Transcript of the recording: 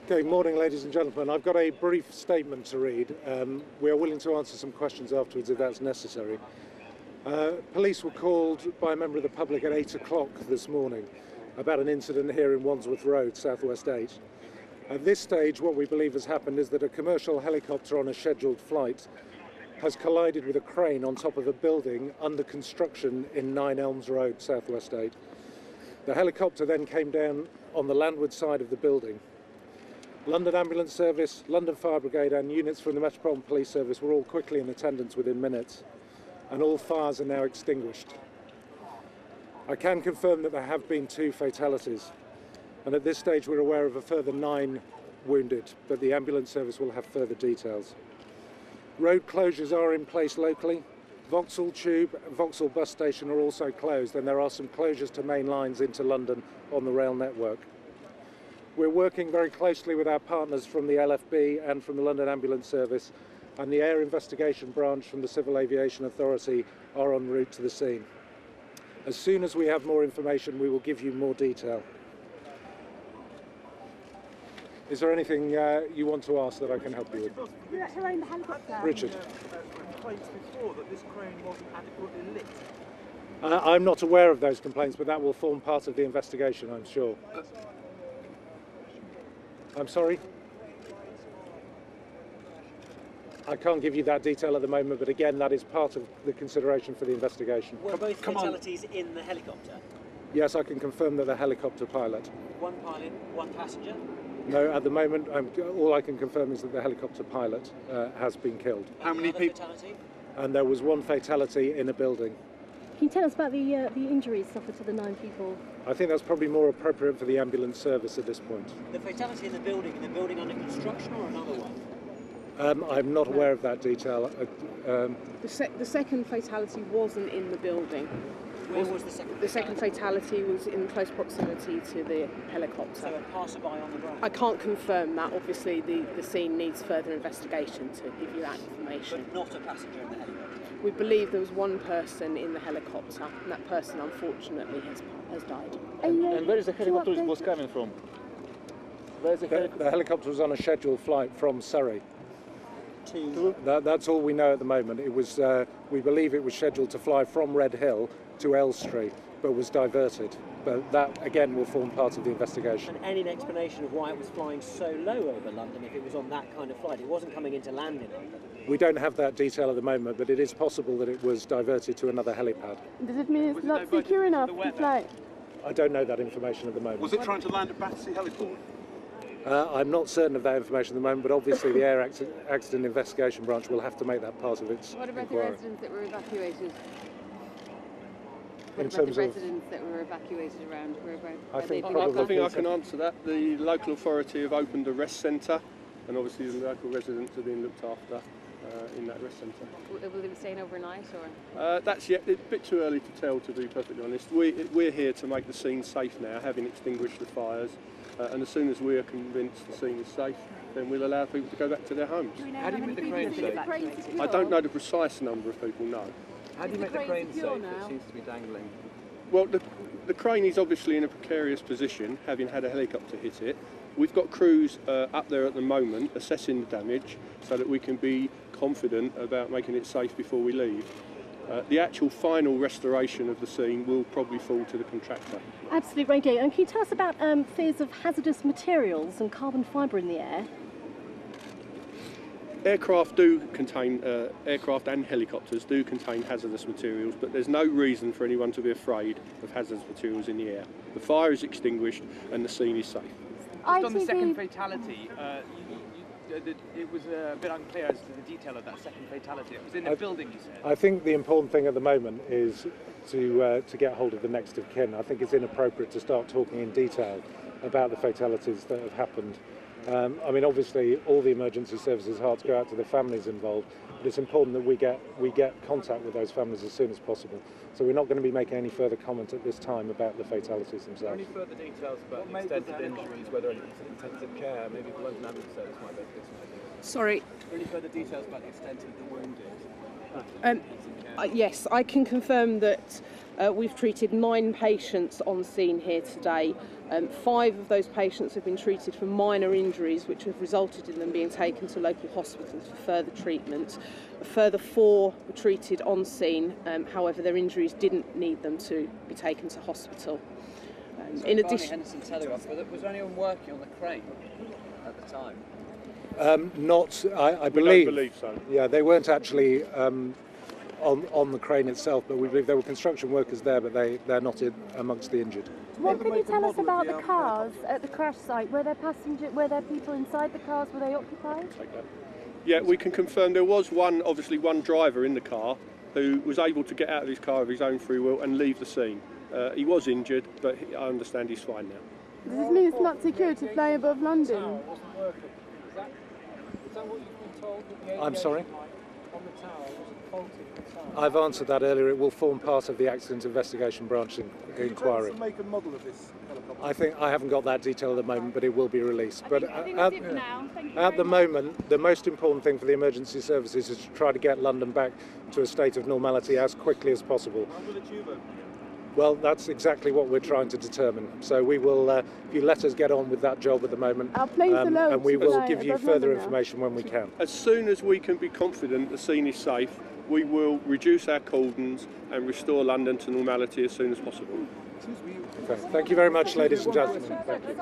Good morning, ladies and gentlemen. I've got a brief statement to read. We are willing to answer some questions afterwards if that's necessary. Police were called by a member of the public at 8 o'clock this morning about an incident here in Wandsworth Road, Southwest 8. At this stage, what we believe has happened is that a commercial helicopter on a scheduled flight has collided with a crane on top of a building under construction in 9 Elms Road, Southwest 8. The helicopter then came down on the landward side of the building. London Ambulance Service, London Fire Brigade and units from the Metropolitan Police Service were all quickly in attendance within minutes, and all fires are now extinguished. I can confirm that there have been 2 fatalities, and at this stage we're aware of a further 9 wounded, but the ambulance service will have further details. Road closures are in place locally. Vauxhall Tube and Vauxhall Bus Station are also closed, and there are some closures to main lines into London on the rail network. We're working very closely with our partners from the LFB and from the London Ambulance Service, and the Air Investigation Branch from the Civil Aviation Authority are en route to the scene. As soon as we have more information, we will give you more detail. Is there anything you want to ask that I can help you with? Richard. Complaints before that this crane wasn't adequately lit. I'm not aware of those complaints, but that will form part of the investigation, I'm sure. I'm sorry? I can't give you that detail at the moment, but again, that is part of the consideration for the investigation. Were both fatalities in the helicopter? Yes, I can confirm that the helicopter pilot. One pilot, one passenger? No, at the moment, all I can confirm is that the helicopter pilot has been killed. How many people? Fatality? And there was 1 fatality in a building. Can you tell us about the injuries suffered to the 9 people? I think that's probably more appropriate for the ambulance service at this point. The fatality in the building under construction or another one? I'm not aware of that detail. The second fatality wasn't in the building. Where was the second? The second fatality was in close proximity to the helicopter. So a passerby on the ground? I can't confirm that. Obviously, the scene needs further investigation to give you that information. But not a passenger in the helicopter? We believe there was 1 person in the helicopter, and that person, unfortunately, has died. And where is the helicopter was coming from? Where is The helicopter was on a scheduled flight from Surrey. That's all we know at the moment. It was, we believe it was scheduled to fly from Red Hill to Elstree, but was diverted. But that, again, will form part of the investigation. And any explanation of why it was flying so low over London if it was on that kind of flight? It wasn't coming into land in London. We don't have that detail at the moment, but it is possible that it was diverted to another helipad. Does it mean it's not secure enough to fly? I don't know that information at the moment. Was it trying to land at Battersea Heliport? I'm not certain of that information at the moment, but obviously the Air Accident Investigation Branch will have to make that part of its What about inquiry. the residents that were evacuated? In What about terms the of, residents that were evacuated around? Whereabouts? I think Are they probably- I think I can answer that. The local authority have opened a rest centre, and obviously the local residents are being looked after in that rest centre. Will they be staying overnight or? That's yet it's a bit too early to tell, to be perfectly honest. We're here to make the scene safe now, having extinguished the fires, and as soon as we are convinced the scene is safe, then we'll allow people to go back to their homes. How do you make the crane safe? I don't know the precise number of people, no. How do you make the crane safe? It seems to be dangling. Well, the crane is obviously in a precarious position, having had a helicopter hit it. We've got crews up there at the moment assessing the damage so that we can be confident about making it safe before we leave. The actual final restoration of the scene will probably fall to the contractor. Absolutely, Radio. And can you tell us about fears of hazardous materials and carbon fibre in the air? Aircraft and helicopters do contain hazardous materials, but there's no reason for anyone to be afraid of hazardous materials in the air. The fire is extinguished and the scene is safe. On the second fatality, it was a bit unclear as to the detail of that second fatality. It was in a building, you said. I think the important thing at the moment is to get hold of the next of kin. I think it's inappropriate to start talking in detail about the fatalities that have happened. I mean, obviously, all the emergency services' hearts go out to the families involved, but it's important that we get contact with those families as soon as possible. So we're not going to be making any further comment at this time about the fatalities themselves. Any further details about the extent of injuries, whether it's intensive care, maybe the London Ambulance Service might be able to get some idea? Sorry. Any further details about the extent of the wounded? Yes, I can confirm that We've treated 9 patients on scene here today. 5 of those patients have been treated for minor injuries which have resulted in them being taken to local hospitals for further treatment. A further 4 were treated on scene, however their injuries didn't need them to be taken to hospital. In addition, Henderson Telegraph, was there anyone working on the crane at the time? I We believe. don't believe so. Yeah, they weren't actually on the crane itself, but we believe there were construction workers there, but they're not amongst the injured. What can you tell us about the cars at the crash site? Were there people inside the cars? Were they occupied? Yeah, we can confirm there was obviously one driver in the car who was able to get out of his car of his own free will and leave the scene. He was injured, but I understand he's fine now. Does this mean it's not security flying above London? Is that what you've been told? I'm sorry? On the tower, was it faulty at the tower? I've answered that earlier. It will form part of the accident investigation branch inquiry. Can you make a model of this helicopter? I haven't got that detail at the moment, but it will be released. But I think that's it for now. Thank you at very the much. moment, the most important thing for the emergency services is to try to get London back to a state of normality as quickly as possible. How will it you then? Well, that's exactly what we're trying to determine. So we will, if you let us get on with that job at the moment, Our planes are low and we will tonight give you above further London now. information when we can. As soon as we can be confident the scene is safe, we will reduce our cordons and restore London to normality as soon as possible. Okay. Thank you very much, ladies and gentlemen. Thank you.